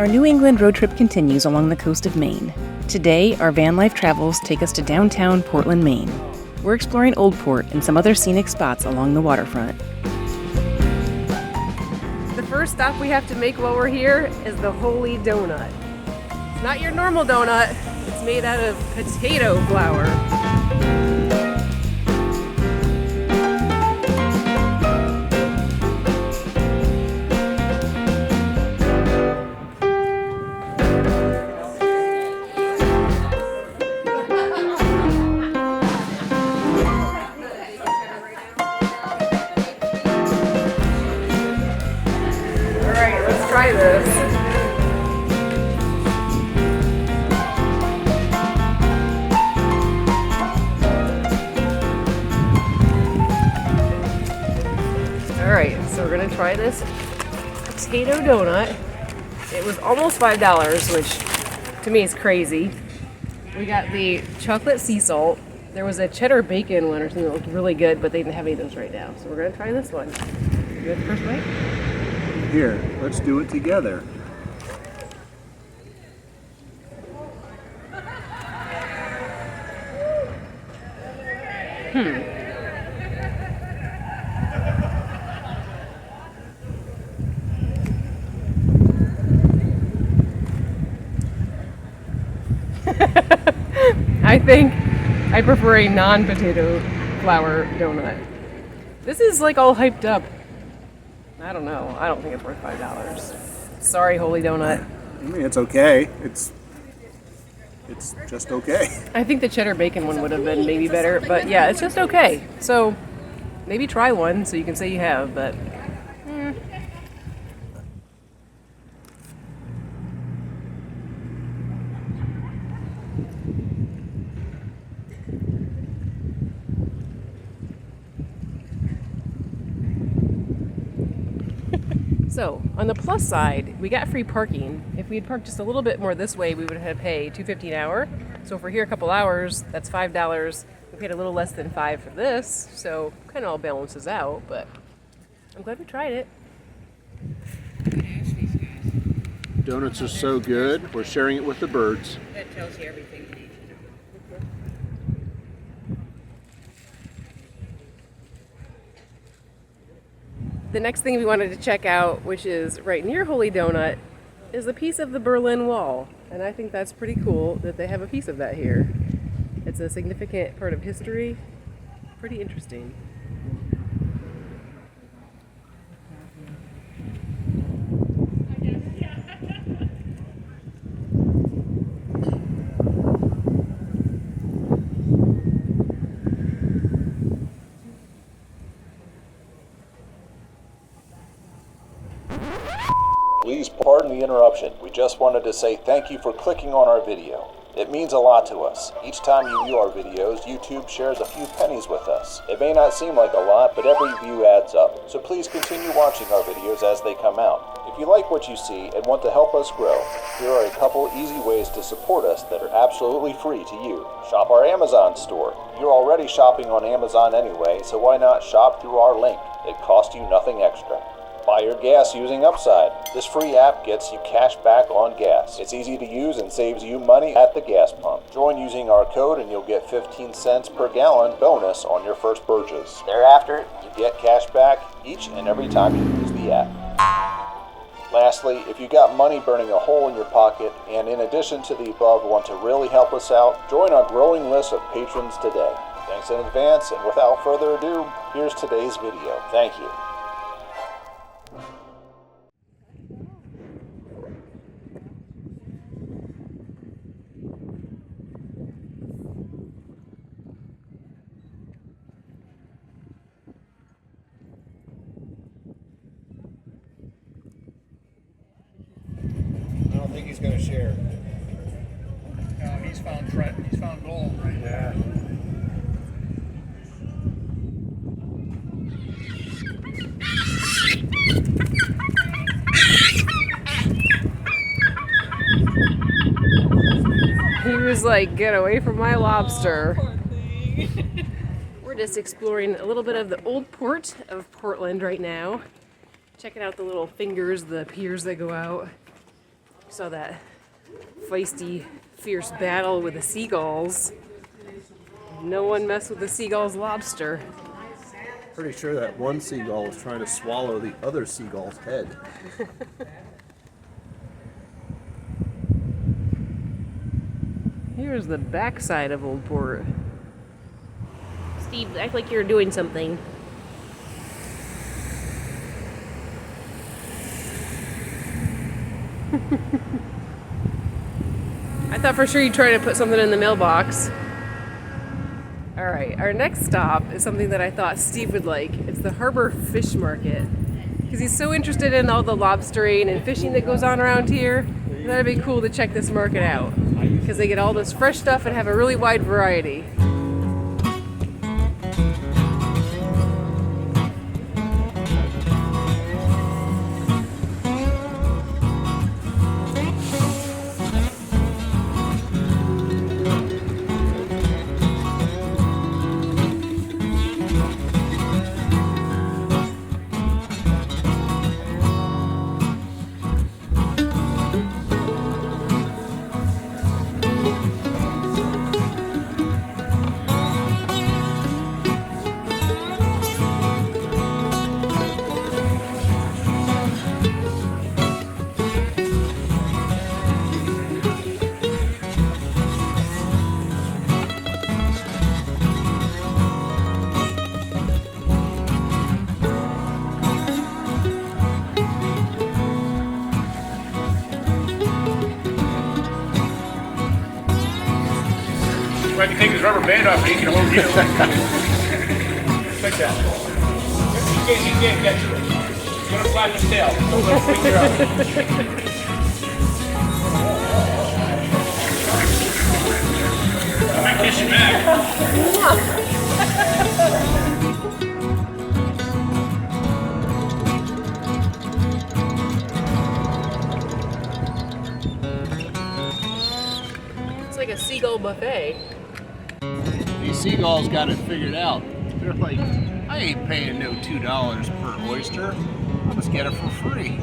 Our New England road trip continues along the coast of Maine. Today, our van life travels take us to downtown Portland, Maine. We're exploring Old Port and some other scenic spots along the waterfront. The first stop we have to make while we're here is the Holy Donut. It's not your normal donut, it's made out of potato flour. Try this. Alright, so we're gonna try this potato donut. It was almost $5, which to me is crazy. We got the chocolate sea salt. There was a cheddar bacon one or something that looked really good, but they didn't have any of those right now. So we're gonna try this one. You have the first bite? Here, let's do it together. I think I prefer a non-potato flour donut. This is like all hyped up. I don't know. I don't think it's worth $5. Sorry, Holy Donut. I mean, it's okay. It's just okay. I think the cheddar bacon one would have been maybe better, but yeah, it's just okay. So maybe try one so you can say you have, but So, on the plus side, we got free parking. If we had parked just a little bit more this way, we would have had to pay $2.50 an hour. So if we're here a couple hours, that's $5. We paid a little less than $5 for this, so kind of all balances out, but I'm glad we tried it. Donuts are so good, we're sharing it with the birds. That tells you everything. The next thing we wanted to check out, which is right near Holy Donut, is a piece of the Berlin Wall. And I think that's pretty cool that they have a piece of that here. It's a significant part of history. Pretty interesting. Please pardon the interruption. We just wanted to say thank you for clicking on our video. It means a lot to us. Each time you view our videos, YouTube shares a few pennies with us. It may not seem like a lot, but every view adds up. So please continue watching our videos as they come out. If you like what you see and want to help us grow, here are a couple easy ways to support us that are absolutely free to you. Shop our Amazon store. You're already shopping on Amazon anyway, so why not shop through our link? It costs you nothing extra. Buy your gas using Upside. This free app gets you cash back on gas. It's easy to use and saves you money at the gas pump. Join using our code and you'll get 15 cents per gallon bonus on your first purchase. Thereafter, you get cash back each and every time you use the app. Lastly, if you got money burning a hole in your pocket and in addition to the above want to really help us out, join our growing list of patrons today. Thanks in advance, and without further ado, here's today's video. Thank you. I don't think he's going to share. He's found gold right there. He was like, get away from my lobster. We're just exploring a little bit of the old port of Portland right now. Checking out the little fingers, the piers that go out. Saw that feisty, fierce battle with the seagulls. No one messed with the seagull's lobster. Pretty sure that one seagull was trying to swallow the other seagull's head. Here's the backside of Old Port. Steve, act like you're doing something. I thought for sure you'd try to put something in the mailbox. Alright, our next stop is something that I thought Steve would like. It's the Harbor Fish Market. Because he's so interested in all the lobstering and fishing that goes on around here. That'd be cool to check this market out. Because they get all this fresh stuff and have a really wide variety. If I can take this rubber band off, he can hold you. Like that. He can't get to it. He's gonna flap his tail. Hold on, finger up. I might kiss you back. It's like a seagull buffet. These seagulls got it figured out. They're like, I ain't paying no $2 per oyster. I'll just get it for free.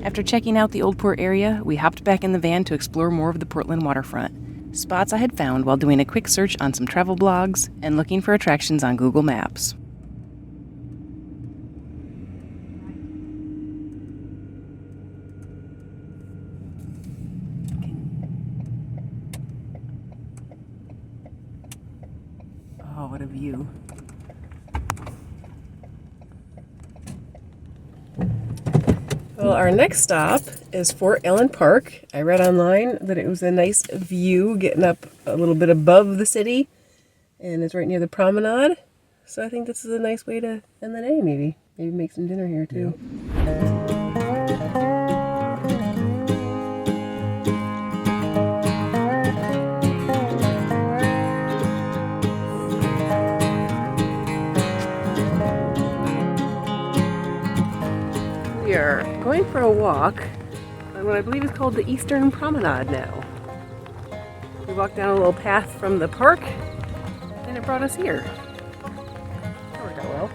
After checking out the Old Port area, we hopped back in the van to explore more of the Portland waterfront, spots I had found while doing a quick search on some travel blogs and looking for attractions on Google Maps. Oh, what a view. Well, our next stop is Fort Allen Park. I read online that it was a nice view getting up a little bit above the city, and it's right near the Promenade. So I think this is a nice way to end the day, maybe. Maybe make some dinner here, too. We are going for a walk on what I believe is called the Eastern Promenade now. We walked down a little path from the park, and it brought us here. That worked out well,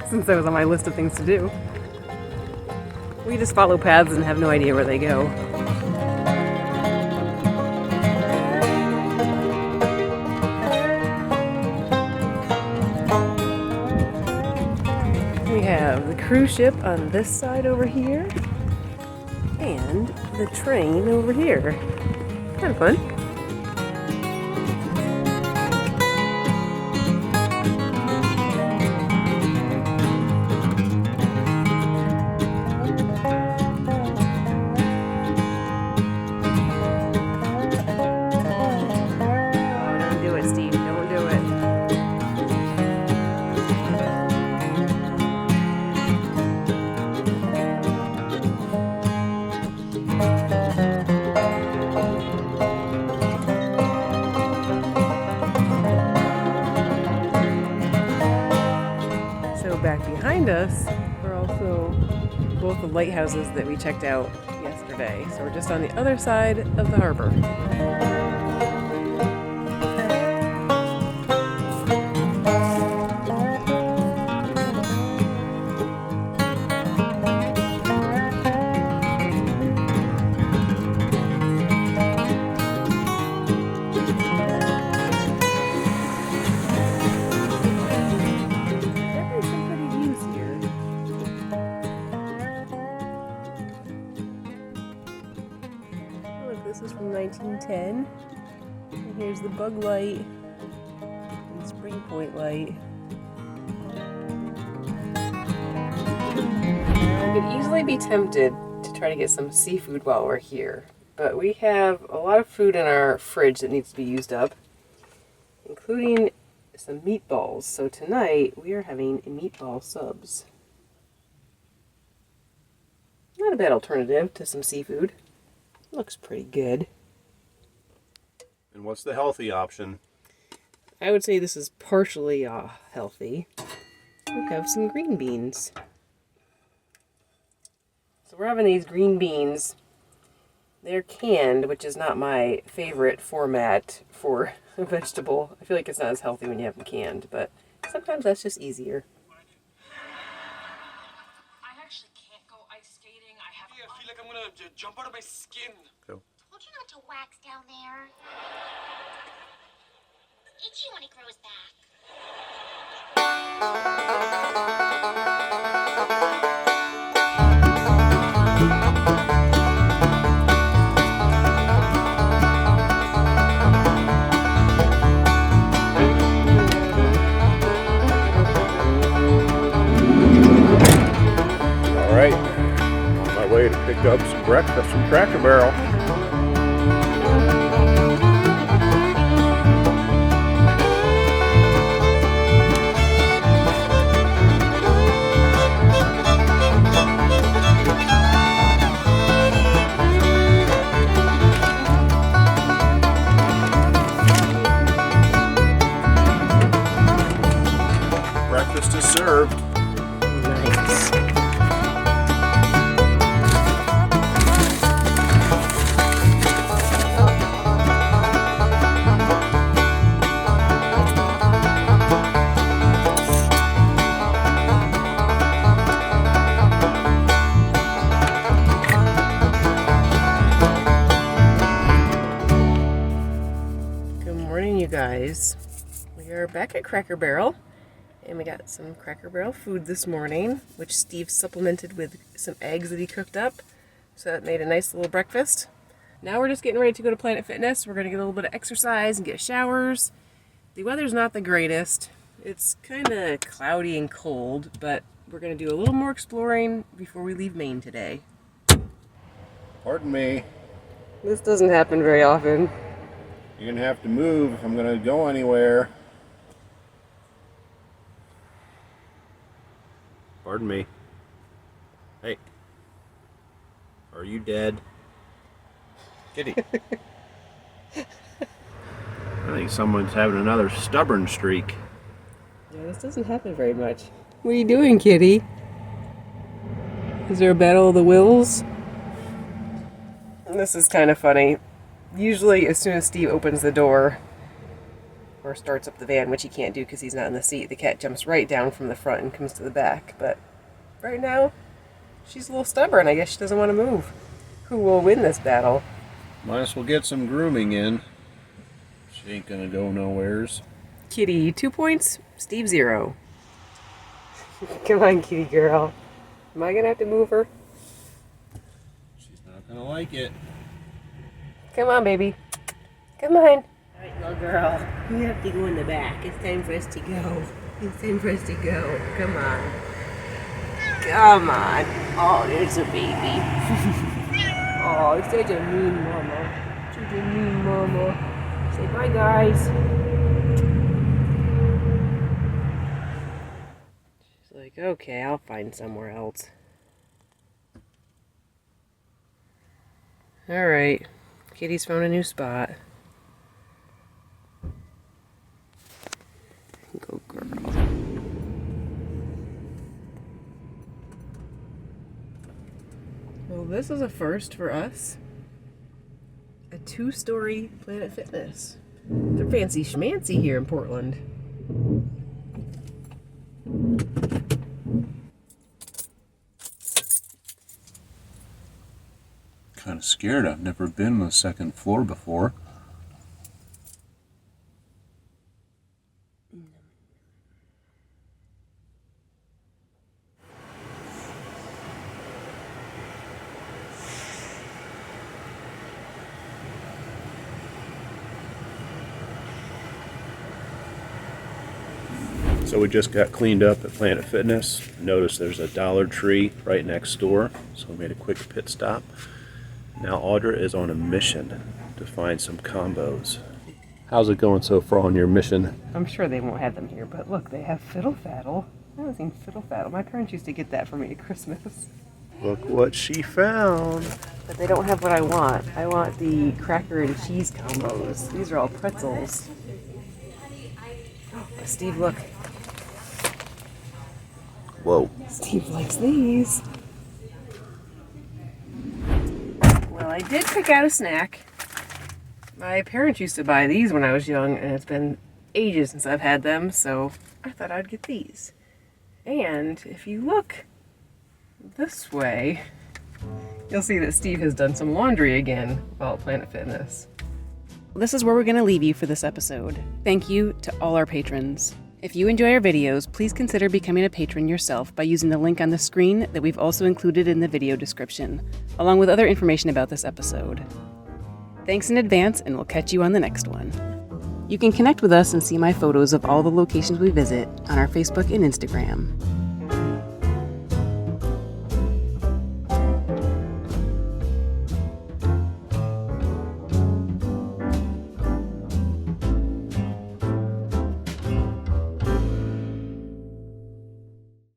since that was on my list of things to do. We just follow paths and have no idea where they go. We have the cruise ship on this side over here, and the train over here. Kind of fun. the lighthouses that we checked out yesterday. So we're just on the other side of the harbor. This is from 1910. And here's the bug light and spring point light. I could easily be tempted to try to get some seafood while we're here, but we have a lot of food in our fridge that needs to be used up, including some meatballs. So tonight we are having a meatball subs. Not a bad alternative to some seafood. Looks pretty good. And what's the healthy option? I would say this is partially healthy. We have some green beans. So we're having these green beans. They're canned, which is not my favorite format for a vegetable. I feel like it's not as healthy when you have them canned, but sometimes that's just easier. I feel like I'm gonna jump out of my skin. Go. Told you not to wax down there. Itchy when it grows back. All right. On my way to pick up some breakfast from Cracker Barrel. Breakfast is served. Nice. Good morning, you guys. We are back at Cracker Barrel. And we got some Cracker Barrel food this morning, which Steve supplemented with some eggs that he cooked up. So that made a nice little breakfast. Now we're just getting ready to go to Planet Fitness. We're going to get a little bit of exercise and get showers. The weather's not the greatest. It's kind of cloudy and cold, but we're going to do a little more exploring before we leave Maine today. Pardon me. This doesn't happen very often. You're gonna have to move if I'm gonna go anywhere. Pardon me. Hey. Are you dead? Kitty. I think someone's having another stubborn streak. Yeah, this doesn't happen very much. What are you doing, kitty? Is there a battle of the wills? This is kind of funny. Usually, as soon as Steve opens the door or starts up the van, which he can't do because he's not in the seat, the cat jumps right down from the front and comes to the back. But right now, she's a little stubborn. I guess she doesn't want to move. Who will win this battle? Might as well get some grooming in. She ain't gonna go nowheres. Kitty, 2 points. Steve, 0. Come on, kitty girl. Am I gonna have to move her? She's not gonna like it. Come on, baby. Come on. Alright, little girl, you have to go in the back. It's time for us to go. It's time for us to go. Come on. Come on. Oh, there's a baby. Oh, such a mean mama. Such a mean mama. Say bye, guys. She's like, okay, I'll find somewhere else. Alright. Kitty's found a new spot. Go, girl. this is a first for us. A 2-story Planet Fitness. They're fancy schmancy here in Portland. Kind of scared. I've never been on the second floor before. So we just got cleaned up at Planet Fitness. Notice there's a Dollar Tree right next door. So we made a quick pit stop. Now Audra is on a mission to find some combos. How's it going so far on your mission? I'm sure they won't have them here, but look, they have Fiddle Faddle. I haven't seen Fiddle Faddle. My parents used to get that for me at Christmas. Look what she found. But they don't have what I want. I want the cracker and cheese combos. These are all pretzels. Oh, Steve, look. Whoa. Steve likes these. Well, I did pick out a snack. My parents used to buy these when I was young, and it's been ages since I've had them, so I thought I'd get these. And if you look this way, you'll see that Steve has done some laundry again while at Planet Fitness. This is where we're going to leave you for this episode. Thank you to all our patrons. If you enjoy our videos, please consider becoming a patron yourself by using the link on the screen that we've also included in the video description, along with other information about this episode. Thanks in advance, and we'll catch you on the next one. You can connect with us and see my photos of all the locations we visit on our Facebook and Instagram.